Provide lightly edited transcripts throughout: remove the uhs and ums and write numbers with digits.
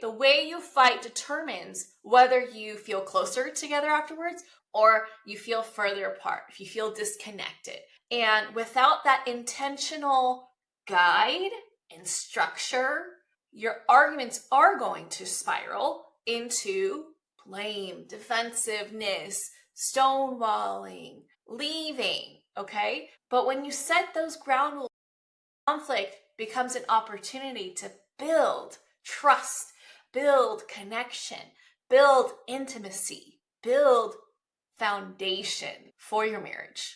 The way you fight determines whether you feel closer together afterwards or you feel further apart, if you feel disconnected. And without that intentional guide and structure, your arguments are going to spiral into blame, defensiveness, stonewalling, leaving, okay? But when you set those ground rules, conflict becomes an opportunity to build trust, build connection, build intimacy, build foundation for your marriage.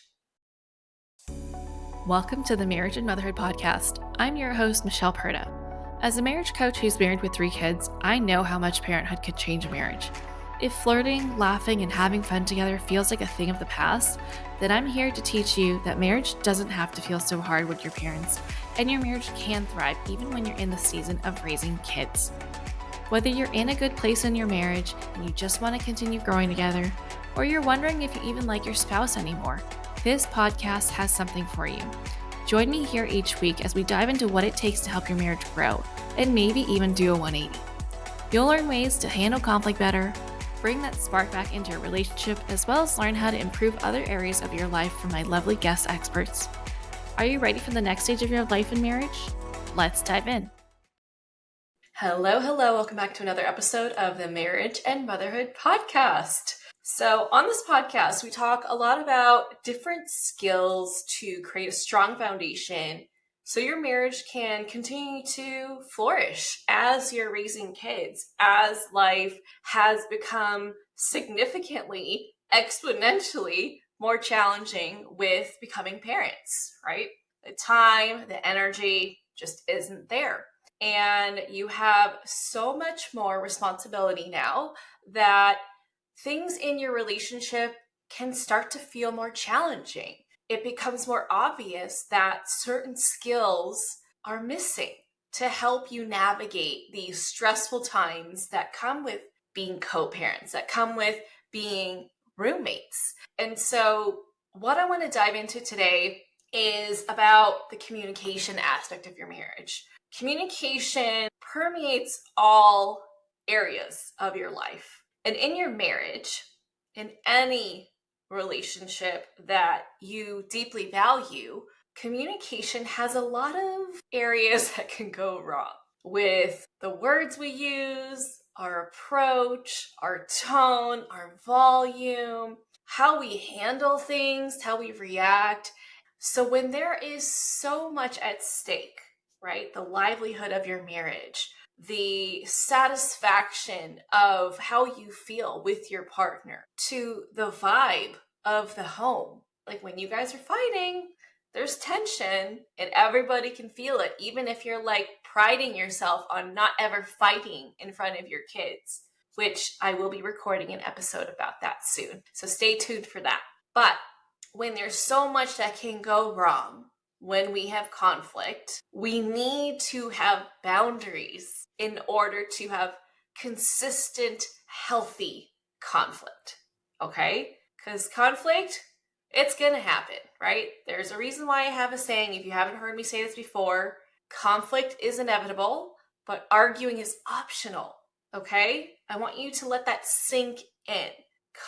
Welcome to the Marriage and Motherhood Podcast. I'm your host, Michelle Perda. As a marriage coach who's married with 3 kids, I know how much parenthood could change a marriage. If flirting, laughing, and having fun together feels like a thing of the past, then I'm here to teach you that marriage doesn't have to feel so hard with your parents, and your marriage can thrive even when you're in the season of raising kids. Whether you're in a good place in your marriage and you just want to continue growing together, or you're wondering if you even like your spouse anymore, this podcast has something for you. Join me here each week as we dive into what it takes to help your marriage grow, and maybe even do a 180. You'll learn ways to handle conflict better, bring that spark back into your relationship, as well as learn how to improve other areas of your life from my lovely guest experts. Are you ready for the next stage of your life in marriage? Let's dive in. Hello. Welcome back to another episode of the Marriage and Motherhood Podcast. So on this podcast, we talk a lot about different skills to create a strong foundation so your marriage can continue to flourish as you're raising kids, as life has become significantly, exponentially more challenging with becoming parents, right? The time, the energy just isn't there. And you have so much more responsibility now that things in your relationship can start to feel more challenging. It becomes more obvious that certain skills are missing to help you navigate these stressful times that come with being co-parents, that come with being roommates. And so what I want to dive into today is about the communication aspect of your marriage. Communication permeates all areas of your life. And in your marriage, in any relationship that you deeply value, communication has a lot of areas that can go wrong with the words we use, our approach, our tone, our volume, how we handle things, how we react. So when there is so much at stake, right, the livelihood of your marriage, the satisfaction of how you feel with your partner, to the vibe of the home. Like when you guys are fighting, there's tension and everybody can feel it, even if you're like priding yourself on not ever fighting in front of your kids, which I will be recording an episode about that soon. So stay tuned for that. But when there's so much that can go wrong, when we have conflict, we need to have boundaries in order to have consistent, healthy conflict, okay? Because conflict, it's going to happen, right? There's a reason why I have a saying, if you haven't heard me say this before, conflict is inevitable, but arguing is optional, okay? I want you to let that sink in.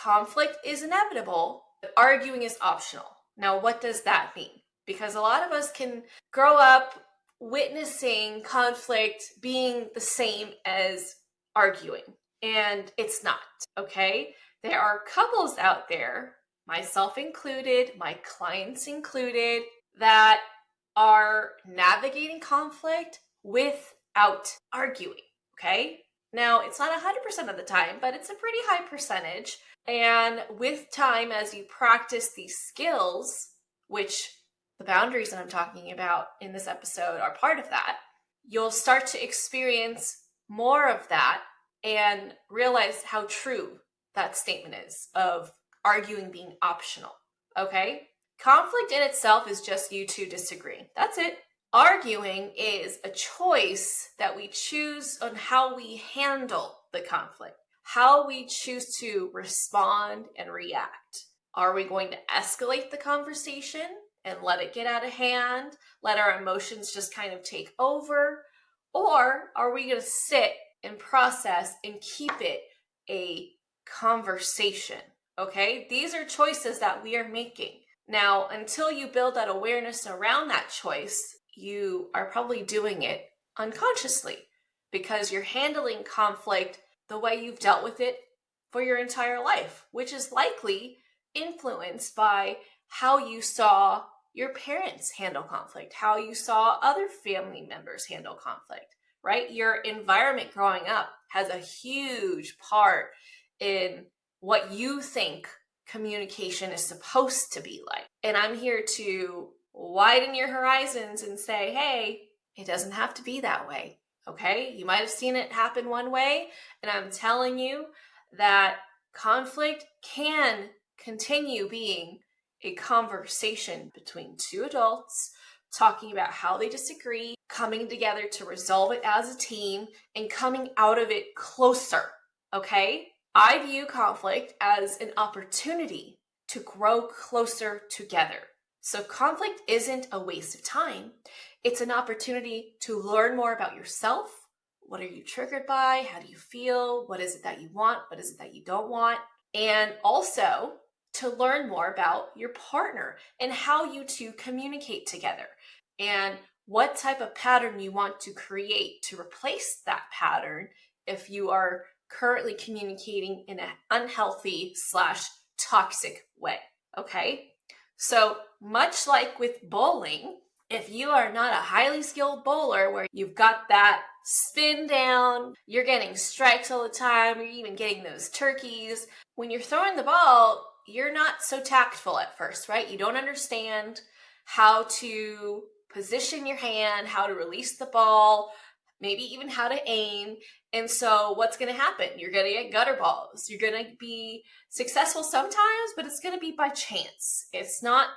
Conflict is inevitable, but arguing is optional. Now, what does that mean? Because a lot of us can grow up witnessing conflict being the same as arguing, and it's not, okay? There are couples out there, myself included, my clients included, that are navigating conflict without arguing, okay? Now, it's not 100% of the time, but it's a pretty high percentage. And with time, as you practice these skills, which the boundaries that I'm talking about in this episode are part of that, you'll start to experience more of that and realize how true that statement is of arguing being optional, okay? Conflict in itself is just you two disagreeing. That's it. Arguing is a choice that we choose on how we handle the conflict, how we choose to respond and react. Are we going to escalate the conversation and let it get out of hand, let our emotions just kind of take over? Or are we going to sit and process and keep it a conversation, okay? These are choices that we are making. Now, until you build that awareness around that choice, you are probably doing it unconsciously because you're handling conflict the way you've dealt with it for your entire life, which is likely influenced by how you saw your parents handle conflict, how you saw other family members handle conflict, right? Your environment growing up has a huge part in what you think communication is supposed to be like. And I'm here to widen your horizons and say, hey, it doesn't have to be that way. Okay? You might have seen it happen one way, and I'm telling you that conflict can continue being a conversation between two adults talking about how they disagree, coming together to resolve it as a team, and coming out of it closer. Okay? I view conflict as an opportunity to grow closer together. So conflict isn't a waste of time. It's an opportunity to learn more about yourself. What are you triggered by? How do you feel? What is it that you want? What is it that you don't want? And also to learn more about your partner and how you two communicate together and what type of pattern you want to create to replace that pattern if you are currently communicating in an unhealthy / toxic way. Okay? So much like with bowling, if you are not a highly skilled bowler where you've got that spin down, you're getting strikes all the time, you're even getting those turkeys, when you're throwing the ball, you're not so tactful at first, right? You don't understand how to position your hand, how to release the ball, maybe even how to aim. And so what's going to happen? You're going to get gutter balls. You're going to be successful sometimes, but it's going to be by chance. It's not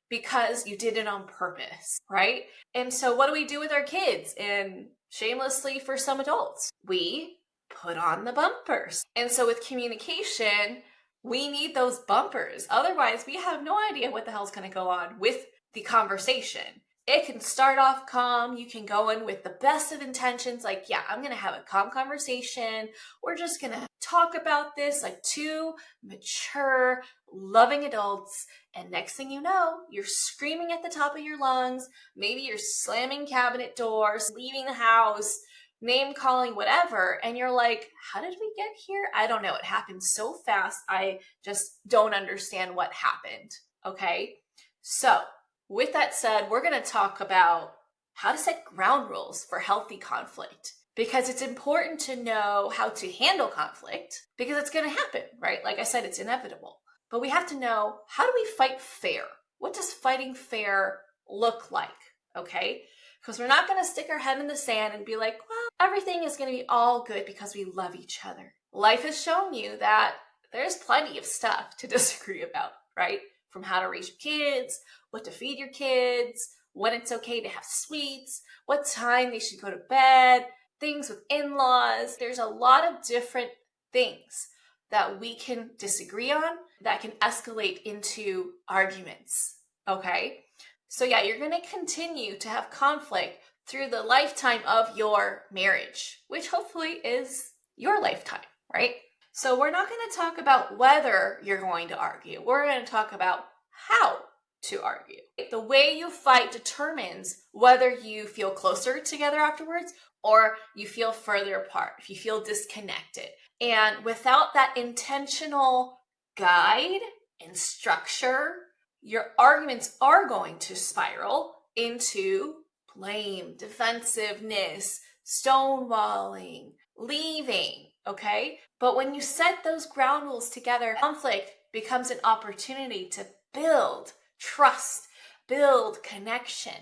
because you did it on purpose, right? And so what do we do with our kids? And shamelessly for some adults, we put on the bumpers. And so with communication, we need those bumpers. Otherwise, we have no idea what the hell's going to go on with the conversation. It can start off calm. You can go in with the best of intentions. Like, yeah, I'm going to have a calm conversation. We're just going to talk about this like two mature, loving adults. And next thing you know, you're screaming at the top of your lungs. Maybe you're slamming cabinet doors, leaving the house, name calling, whatever. And you're like, how did we get here? I don't know. It happened so fast. I just don't understand what happened. Okay. So with that said, we're going to talk about how to set ground rules for healthy conflict because it's important to know how to handle conflict because it's going to happen, right? Like I said, it's inevitable. But we have to know, how do we fight fair? What does fighting fair look like? Okay? Because we're not going to stick our head in the sand and be like, well, everything is going to be all good because we love each other. Life has shown you that there's plenty of stuff to disagree about, right? From how to raise your kids, what to feed your kids, when it's okay to have sweets, what time they should go to bed, things with in-laws. There's a lot of different things that we can disagree on that can escalate into arguments, okay? So yeah, you're going to continue to have conflict through the lifetime of your marriage, which hopefully is your lifetime, right? So we're not going to talk about whether you're going to argue. We're going to talk about how to argue. The way you fight determines whether you feel closer together afterwards or you feel further apart, if you feel disconnected. And without that intentional guide and structure, your arguments are going to spiral into blame, defensiveness, stonewalling, leaving, okay? But when you set those ground rules together, conflict becomes an opportunity to build trust, build connection,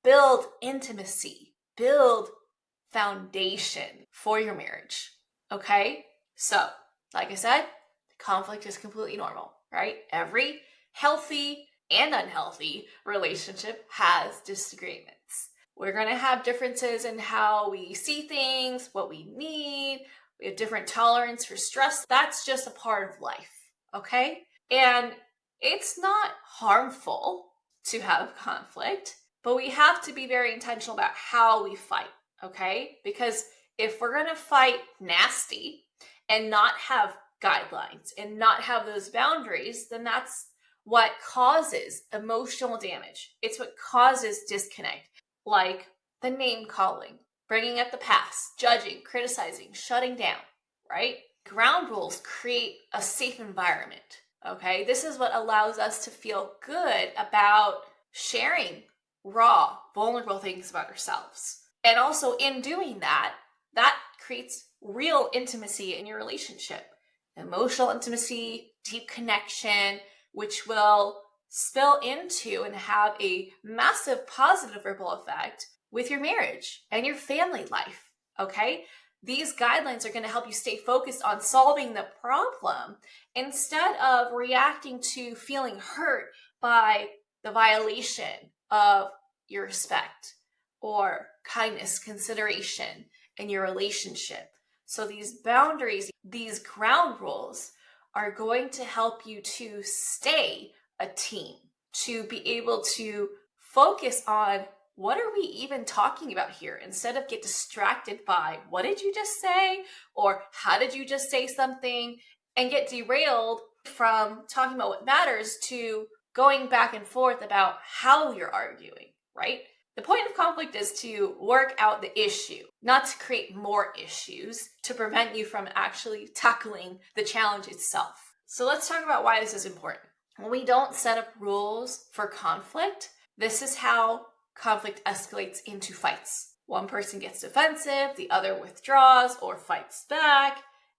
build intimacy, build foundation for your marriage, okay? So, like I said, conflict is completely normal, right? Every healthy and unhealthy relationship has disagreements. We're going to have differences in how we see things, what we need. We have different tolerance for stress. That's just a part of life, okay? And it's not harmful to have conflict, but we have to be very intentional about how we fight, okay? Because if we're going to fight nasty and not have guidelines and not have those boundaries, then that's what causes emotional damage. It's what causes disconnect, like the name calling, bringing up the past, judging, criticizing, shutting down, right? Ground rules create a safe environment, okay? This is what allows us to feel good about sharing raw, vulnerable things about ourselves. And also in doing that, that creates real intimacy in your relationship, emotional intimacy, deep connection, which will spill into and have a massive positive ripple effect with your marriage and your family life, okay? These guidelines are going to help you stay focused on solving the problem instead of reacting to feeling hurt by the violation of your respect or kindness, consideration in your relationship. So these boundaries, these ground rules are going to help you to stay a team, to be able to focus on what are we even talking about here instead of get distracted by what did you just say or how did you just say something and get derailed from talking about what matters to going back and forth about how you're arguing, right? The point of conflict is to work out the issue, not to create more issues to prevent you from actually tackling the challenge itself. So let's talk about why this is important. When we don't set up rules for conflict, this is how conflict escalates into fights. One person gets defensive, the other withdraws or fights back,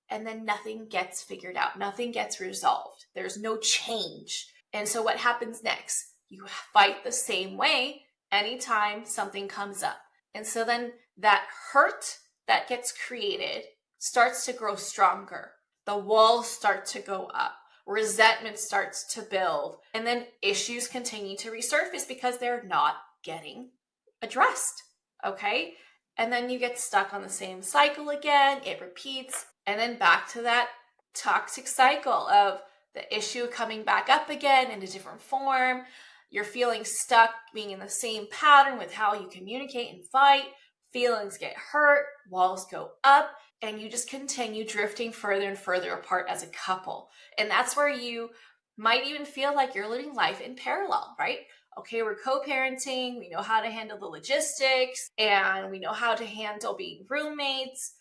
and then nothing gets figured out. Nothing gets resolved. There's no change. And so what happens next? You fight the same way anytime something comes up. And so then that hurt that gets created starts to grow stronger. The walls start to go up. Resentment starts to build. And then issues continue to resurface because they're not getting addressed. Okay? And then you get stuck on the same cycle again. It repeats. And then back to that toxic cycle of the issue coming back up again in a different form. You're feeling stuck being in the same pattern with how you communicate and fight. Feelings get hurt, walls go up, and you just continue drifting further and further apart as a couple. And that's where you might even feel like you're living life in parallel, right? Okay, we're co-parenting, we know how to handle the logistics, and we know how to handle being roommates,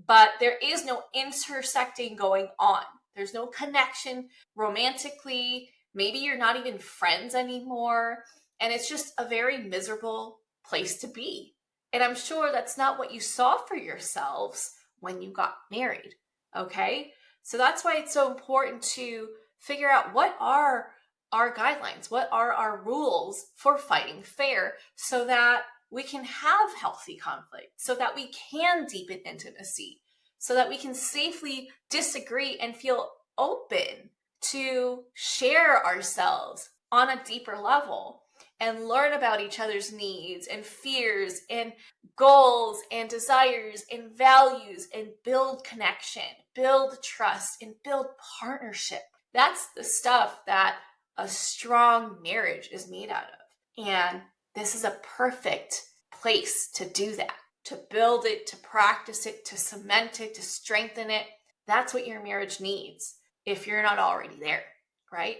but there is no intersecting going on. There's no connection romantically. Maybe you're not even friends anymore. And it's just a very miserable place to be. And I'm sure that's not what you saw for yourselves when you got married. Okay? So that's why it's so important to figure out what are our guidelines, what are our rules for fighting fair so that we can have healthy conflict, so that we can deepen intimacy, so that we can safely disagree and feel open to share ourselves on a deeper level and learn about each other's needs and fears and goals and desires and values and build connection, build trust, and build partnership. That's the stuff that a strong marriage is made out of. And this is a perfect place to do that, to build it, to practice it, to cement it, to strengthen it. That's what your marriage needs if you're not already there, right?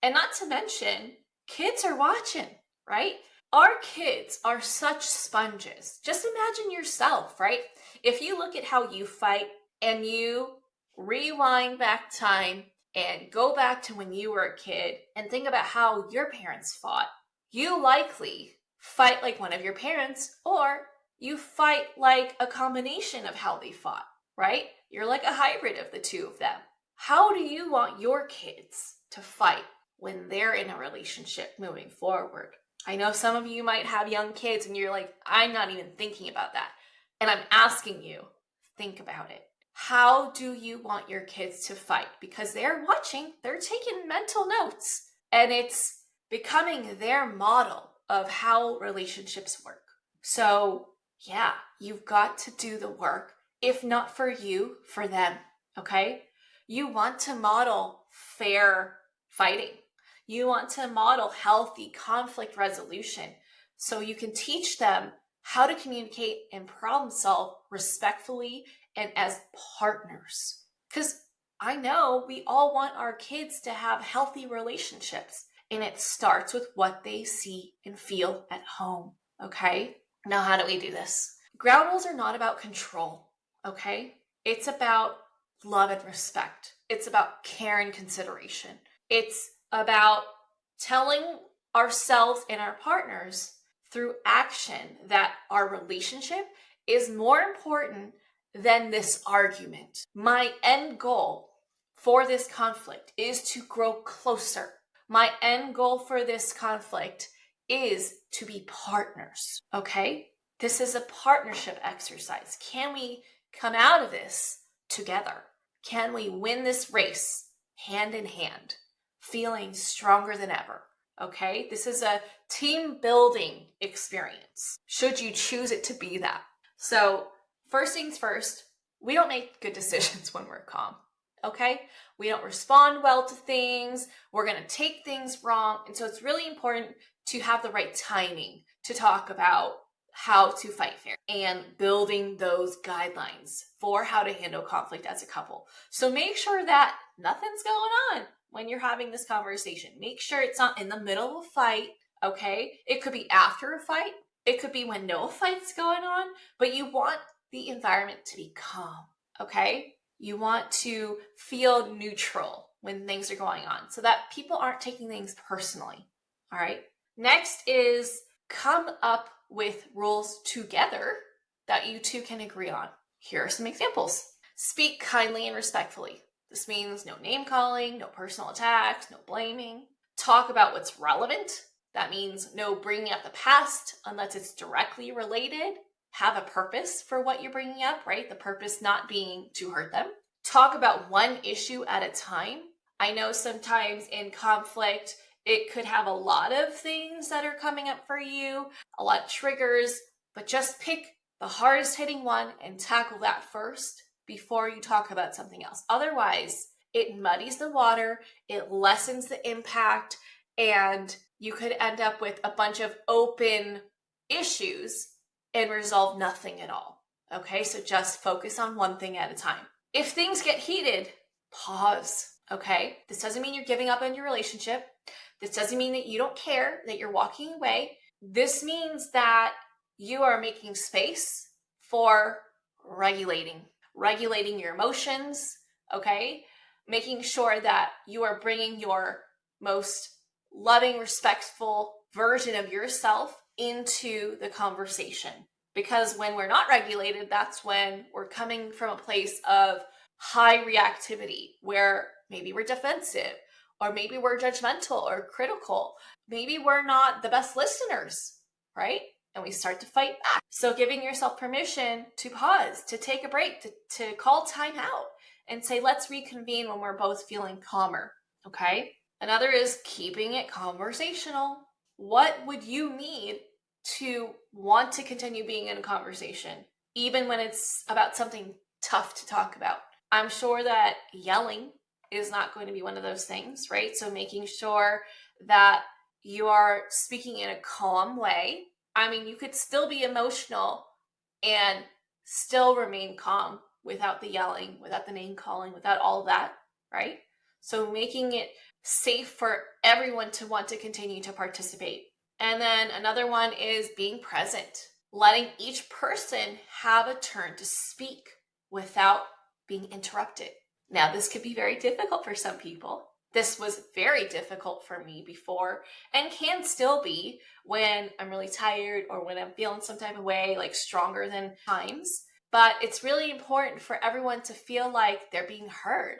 And not to mention, kids are watching, right? Our kids are such sponges. Just imagine yourself, right? If you look at how you fight and you rewind back time and go back to when you were a kid and think about how your parents fought, you likely fight like one of your parents, or you fight like a combination of how they fought, right? You're like a hybrid of the two of them. How do you want your kids to fight when they're in a relationship moving forward? I know some of you might have young kids and you're like, I'm not even thinking about that. And I'm asking you, think about it. How do you want your kids to fight? Because they're watching, they're taking mental notes, and it's becoming their model of how relationships work. So yeah, you've got to do the work, if not for you, for them, okay? You want to model fair fighting. You want to model healthy conflict resolution so you can teach them how to communicate and problem solve respectfully and as partners. Because I know we all want our kids to have healthy relationships, and it starts with what they see and feel at home. Okay? Now, how do we do this? Ground rules are not about control. Okay? It's about love and respect. It's about care and consideration. It's about telling ourselves and our partners through action that our relationship is more important than this argument. My end goal for this conflict is to grow closer. My end goal for this conflict is to be partners, okay? This is a partnership exercise. Can we come out of this together? Can we win this race hand in hand, feeling stronger than ever? Okay, this is a team building experience, should you choose it to be that. So, first things first, we don't make good decisions when we're calm. Okay, we don't respond well to things, we're going to take things wrong. And so, it's really important to have the right timing to talk about how to fight fair and building those guidelines for how to handle conflict as a couple. So make sure that nothing's going on when you're having this conversation. Make sure it's not in the middle of a fight, okay? It could be after a fight. It could be when no fight's going on, but you want the environment to be calm, okay? You want to feel neutral when things are going on so that people aren't taking things personally, all right? Next is come up with rules together that you two can agree on. Here are some examples. Speak kindly and respectfully. This means no name calling, no personal attacks, no blaming. Talk about what's relevant. That means no bringing up the past unless it's directly related. Have a purpose for what you're bringing up, right? The purpose not being to hurt them. Talk about one issue at a time. I know sometimes in conflict, it could have a lot of things that are coming up for you, a lot of triggers, but just pick the hardest hitting one and tackle that first before you talk about something else. Otherwise, it muddies the water, it lessens the impact, and you could end up with a bunch of open issues and resolve nothing at all. Okay, so just focus on one thing at a time. If things get heated, pause. Okay, this doesn't mean you're giving up on your relationship. This doesn't mean that you don't care, that you're walking away. This means that you are making space for regulating your emotions, okay? Making sure that you are bringing your most loving, respectful version of yourself into the conversation. Because when we're not regulated, that's when we're coming from a place of high reactivity, where maybe we're defensive, or maybe we're judgmental or critical. Maybe we're not the best listeners, right? And we start to fight back. So giving yourself permission to pause, to take a break, to call time out and say, let's reconvene when we're both feeling calmer, okay? Another is keeping it conversational. What would you need to want to continue being in a conversation, even when it's about something tough to talk about? I'm sure that yelling is not going to be one of those things, right? So making sure that you are speaking in a calm way. I mean, you could still be emotional and still remain calm without the yelling, without the name calling, without all of that, right? So making it safe for everyone to want to continue to participate. And then another one is being present, letting each person have a turn to speak without being interrupted. Now, this could be very difficult for some people. This was very difficult for me before and can still be when I'm really tired or when I'm feeling some type of way, like stronger than times. But it's really important for everyone to feel like they're being heard.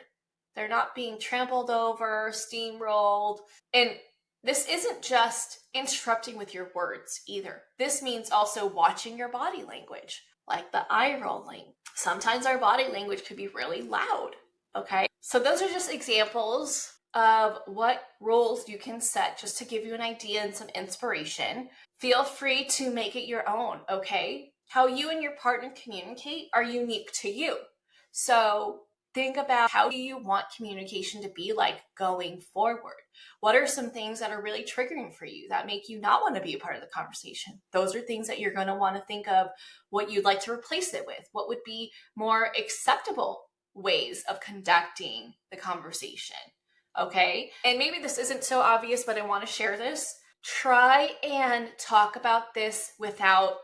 They're not being trampled over, steamrolled. And this isn't just interrupting with your words either. This means also watching your body language, like the eye rolling. Sometimes our body language could be really loud. Okay, so those are just examples of what rules you can set just to give you an idea and some inspiration. Feel free to make it your own, okay? How you and your partner communicate are unique to you. So Think about, how do you want communication to be like going forward? What are some things that are really triggering for you that make you not want to be a part of the conversation? Those are things that you're going to want to think of what you'd like to replace it with. What would be more acceptable ways of conducting the conversation? Okay. And maybe this isn't so obvious, but I want to share this. Try and talk about this without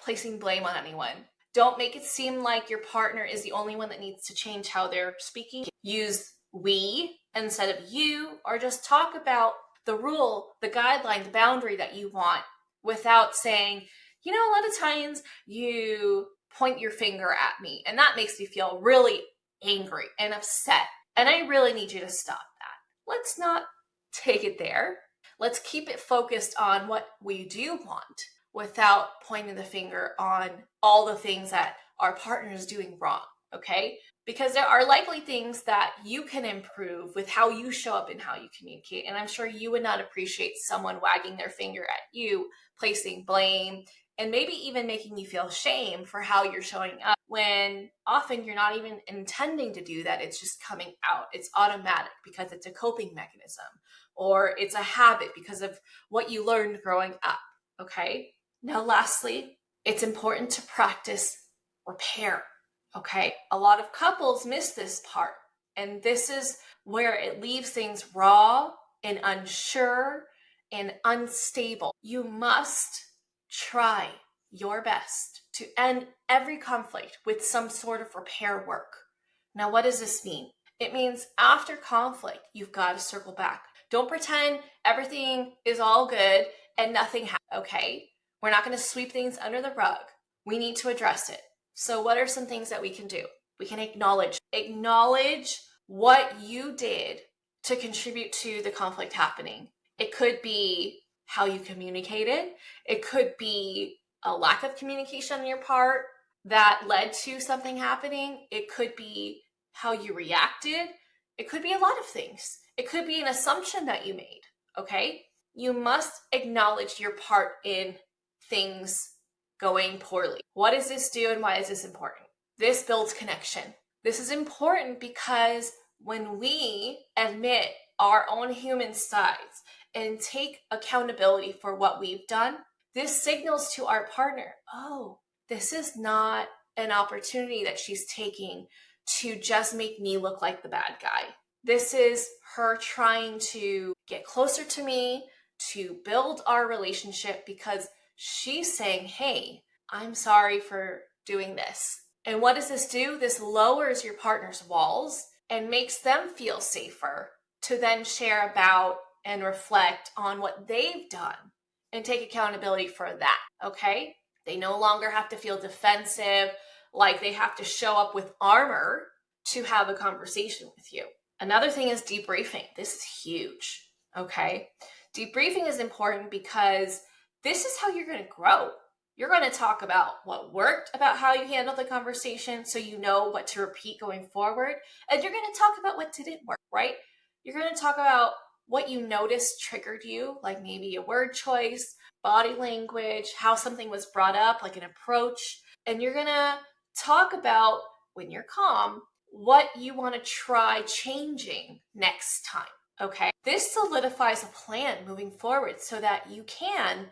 placing blame on anyone. Don't make it seem like your partner is the only one that needs to change how they're speaking. Use we instead of you, or just talk about the rule, the guideline, the boundary that you want without saying, a lot of times you point your finger at me and that makes me feel really angry and upset. And I really need you to stop that. Let's not take it there. Let's keep it focused on what we do want without pointing the finger on all the things that our partner is doing wrong, okay? Because there are likely things that you can improve with how you show up and how you communicate. And I'm sure you would not appreciate someone wagging their finger at you, placing blame, and maybe even making you feel shame for how you're showing up, when often you're not even intending to do that. It's just coming out. It's automatic because it's a coping mechanism, or it's a habit because of what you learned growing up, okay? Now, lastly, it's important to practice repair, okay? A lot of couples miss this part, and this is where it leaves things raw and unsure and unstable. You must try your best to end every conflict with some sort of repair work. Now, what does this mean? It means after conflict, you've got to circle back. Don't pretend everything is all good and nothing happened, okay? We're not going to sweep things under the rug. We need to address it. So what are some things that we can do? We can acknowledge what you did to contribute to the conflict happening. It could be how you communicated. It could be a lack of communication on your part that led to something happening. It could be how you reacted. It could be a lot of things. It could be an assumption that you made, okay? You must acknowledge your part in things going poorly. What does this do and why is this important? This builds connection. This is important because when we admit our own human sides and take accountability for what we've done, this signals to our partner, oh, this is not an opportunity that she's taking to just make me look like the bad guy. This is her trying to get closer to me, to build our relationship, because she's saying, hey, I'm sorry for doing this. And what does this do? This lowers your partner's walls and makes them feel safer to then share about and reflect on what they've done and take accountability for that, okay? They no longer have to feel defensive, like they have to show up with armor to have a conversation with you. Another thing is debriefing. This is huge, okay? Debriefing is important because this is how you're going to grow. You're going to talk about what worked, about how you handled the conversation so you know what to repeat going forward. And you're going to talk about what didn't work, right? You're going to talk about what you noticed triggered you, like maybe a word choice, body language, how something was brought up, like an approach. And you're going to talk about, when you're calm, what you want to try changing next time, okay? This solidifies a plan moving forward so that you can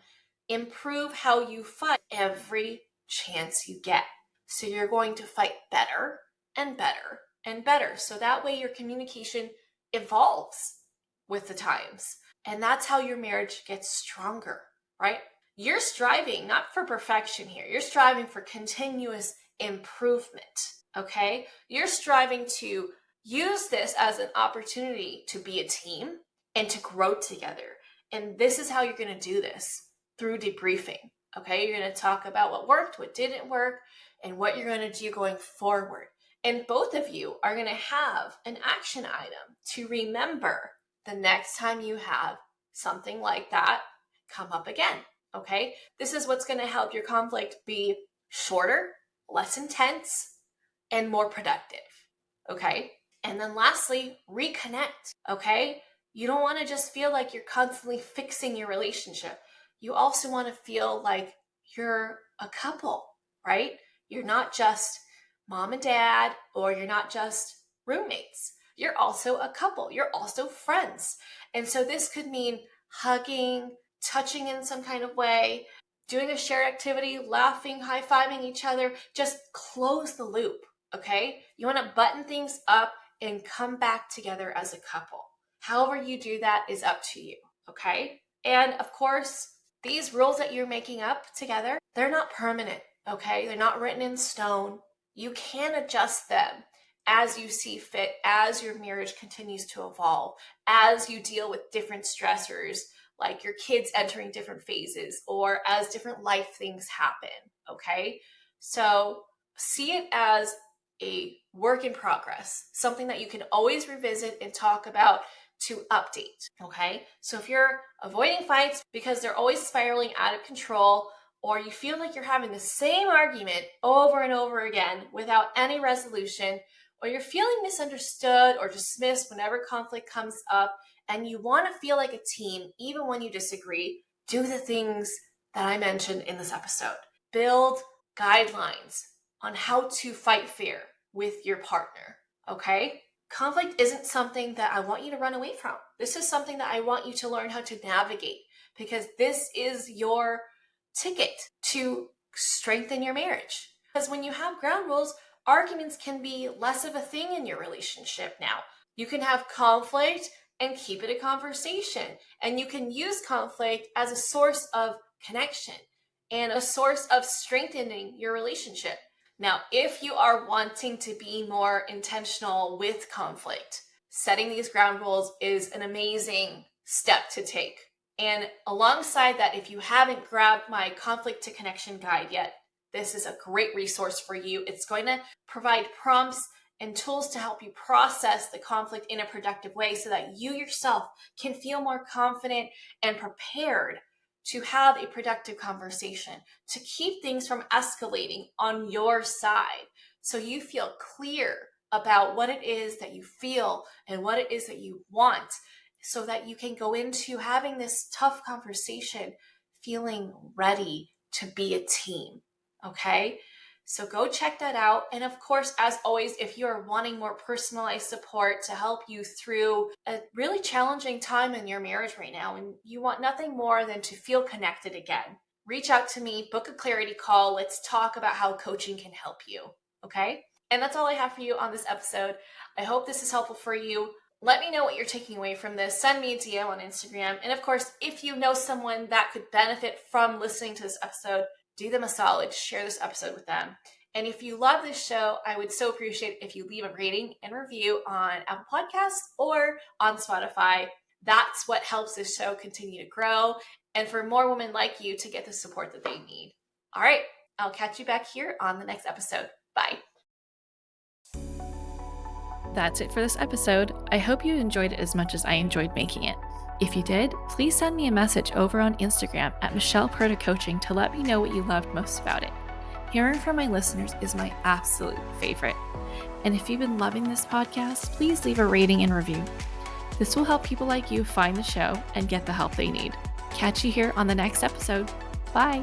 improve how you fight every chance you get. So you're going to fight better and better and better. So that way your communication evolves with the times. And that's how your marriage gets stronger, right? You're striving not for perfection here. You're striving for continuous improvement, okay? You're striving to use this as an opportunity to be a team and to grow together. And this is how you're going to do this, through debriefing, okay? You're going to talk about what worked, what didn't work, and what you're going to do going forward. And both of you are going to have an action item to remember the next time you have something like that come up again, okay? This is what's going to help your conflict be shorter, less intense, and more productive, okay? And then lastly, reconnect, okay? You don't want to just feel like you're constantly fixing your relationship. You also want to feel like you're a couple, right? You're not just mom and dad, or you're not just roommates. You're also a couple. You're also friends. And so this could mean hugging, touching in some kind of way, doing a shared activity, laughing, high-fiving each other. Just close the loop, okay? You want to button things up and come back together as a couple. However you do that is up to you, okay? And of course, these rules that you're making up together, they're not permanent, okay? They're not written in stone. You can adjust them as you see fit, as your marriage continues to evolve, as you deal with different stressors, like your kids entering different phases, or as different life things happen, okay? So see it as a work in progress, something that you can always revisit and talk about to update, okay? So if you're avoiding fights because they're always spiraling out of control, or you feel like you're having the same argument over and over again without any resolution, or you're feeling misunderstood or dismissed whenever conflict comes up, and you want to feel like a team even when you disagree, do the things that I mentioned in this episode. Build guidelines on how to fight fair with your partner, okay? Conflict isn't something that I want you to run away from. This is something that I want you to learn how to navigate, because this is your ticket to strengthen your marriage. Because when you have ground rules, arguments can be less of a thing in your relationship now. You can have conflict and keep it a conversation. And you can use conflict as a source of connection and a source of strengthening your relationship. Now, if you are wanting to be more intentional with conflict, setting these ground rules is an amazing step to take. And alongside that, if you haven't grabbed my Conflict to Connection guide yet, this is a great resource for you. It's going to provide prompts and tools to help you process the conflict in a productive way so that you yourself can feel more confident and prepared to have a productive conversation, to keep things from escalating on your side, so you feel clear about what it is that you feel and what it is that you want, so that you can go into having this tough conversation feeling ready to be a team, okay? So go check that out. And of course, as always, if you are wanting more personalized support to help you through a really challenging time in your marriage right now, and you want nothing more than to feel connected again, reach out to me, book a clarity call. Let's talk about how coaching can help you, okay? And that's all I have for you on this episode. I hope this is helpful for you. Let me know what you're taking away from this. Send me a DM on Instagram. And of course, if you know someone that could benefit from listening to this episode, do them a solid, share this episode with them. And if you love this show, I would so appreciate if you leave a rating and review on Apple Podcasts or on Spotify. That's what helps this show continue to grow and for more women like you to get the support that they need. All right, I'll catch you back here on the next episode. Bye. That's it for this episode. I hope you enjoyed it as much as I enjoyed making it. If you did, please send me a message over on Instagram at Michelle Perta Coaching to let me know what you loved most about it. Hearing from my listeners is my absolute favorite. And if you've been loving this podcast, please leave a rating and review. This will help people like you find the show and get the help they need. Catch you here on the next episode. Bye.